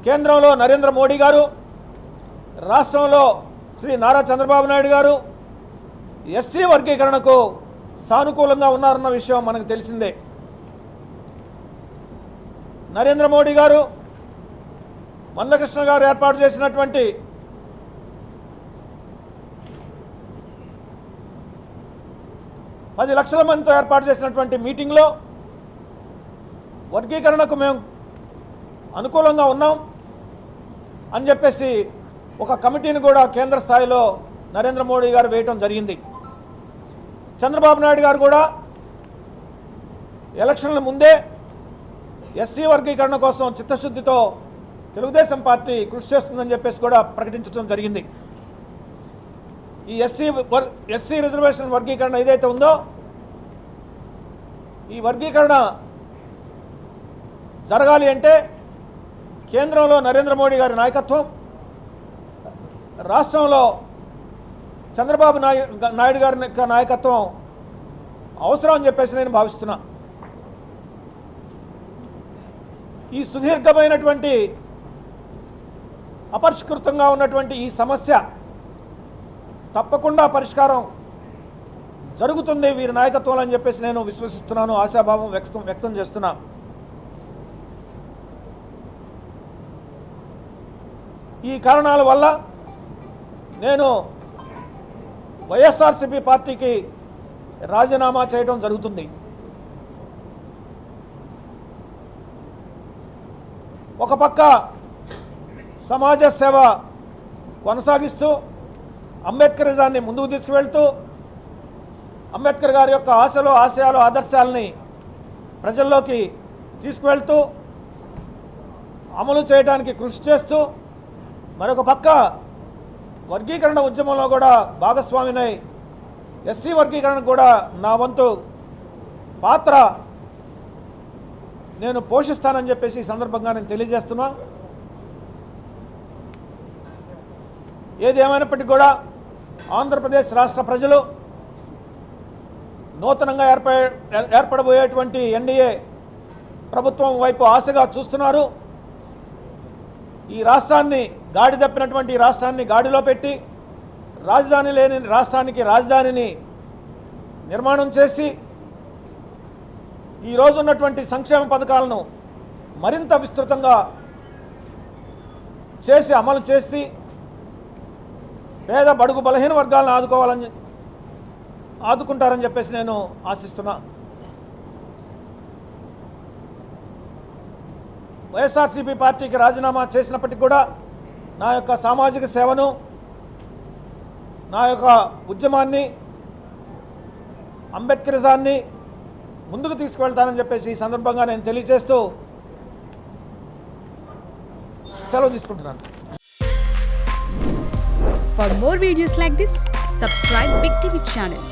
కేంద్రంలో నరేంద్ర మోడీ గారు, రాష్ట్రంలో శ్రీ నారా చంద్రబాబు నాయుడు గారు ఎస్సీ వర్గీకరణకు సానుకూలంగా ఉన్నారన్న విషయం మనకు తెలిసిందే. నరేంద్ర మోడీ గారు, మందకృష్ణ గారు ఏర్పాటు చేసినటువంటి పది లక్షల మందితో ఏర్పాటు చేసినటువంటి మీటింగ్లో వర్గీకరణకు మేము అనుకూలంగా ఉన్నాం అని చెప్పేసి ఒక కమిటీని కూడా కేంద్ర స్థాయిలో నరేంద్ర మోడీ గారు వేయటం జరిగింది. చంద్రబాబు నాయుడు గారు కూడా ఎలక్షన్ల ముందే ఎస్సీ వర్గీకరణ కోసం చిత్తశుద్ధితో తెలుగుదేశం పార్టీ కృషి చేస్తుందని చెప్పేసి కూడా ప్రకటించడం జరిగింది. ఈ ఎస్సీ రిజర్వేషన్ వర్గీకరణ ఏదైతే ఉందో, ఈ వర్గీకరణ జరగాలి అంటే కేంద్రంలో నరేంద్ర మోడీ గారి నాయకత్వం, రాష్ట్రంలో చంద్రబాబు నాయుడు గారి నాయకత్వం అవసరం అని చెప్పేసి నేను భావిస్తున్నా. ఈ సుదీర్ఘమైనటువంటి అపరిష్కృతంగా ఉన్నటువంటి ఈ సమస్య తప్పకుండా పరిష్కారం జరుగుతుంది వీరి నాయకత్వంలో అని చెప్పేసి నేను విశ్వసిస్తున్నాను, ఆశాభావం వ్యక్తం చేస్తున్నా. ఈ కారణాల వల్ల నేను వైఎస్ఆర్సీపీ పార్టీకి రాజీనామా చేయడం జరుగుతుంది. ఒక పక్క సమాజ సేవ కొనసాగిస్తూ అంబేద్కరిజాన్ని ముందుకు తీసుకువెళ్తూ అంబేద్కర్ గారి యొక్క ఆశలు, ఆశయాలు, ఆదర్శాలని ప్రజల్లోకి తీసుకువెళ్తూ అమలు చేయడానికి కృషి చేస్తూ, మరొక పక్క వర్గీకరణ ఉద్యమంలో కూడా భాగస్వామినై ఎస్సీ వర్గీకరణ కూడా నా వంతు పాత్ర నేను పోషిస్తానని చెప్పేసి ఈ సందర్భంగా నేను తెలియజేస్తున్నా. ఏది ఏమైనప్పటికీ కూడా ఆంధ్రప్రదేశ్ రాష్ట్ర ప్రజలు నూతనంగా ఏర్పడబోయేటువంటి ఎన్డీఏ ప్రభుత్వం వైపు ఆశగా చూస్తున్నారు. ఈ రాష్ట్రాన్ని గాడి తప్పినటువంటి ఈ రాష్ట్రాన్ని గాడిలో పెట్టి రాజధాని లేని రాష్ట్రానికి రాజధానిని నిర్మాణం చేసి ఈరోజు ఉన్నటువంటి సంక్షేమ పథకాలను మరింత విస్తృతంగా చేసి అమలు చేసి పేద బడుగు బలహీన వర్గాలను ఆదుకుంటారని చెప్పేసి నేను ఆశిస్తున్నా. వైఎస్ఆర్సీపీ పార్టీకి రాజీనామా చేసినప్పటికీ కూడా నా యొక్క సామాజిక సేవను, నా యొక్క ఉద్యమాన్ని, అంబేద్కరిజాన్ని ముందుకు తీసుకువెళ్తానని చెప్పేసి ఈ సందర్భంగా నేను తెలియజేస్తూ సెలవు తీసుకుంటున్నాను. For more videos like this, subscribe Big TV channel.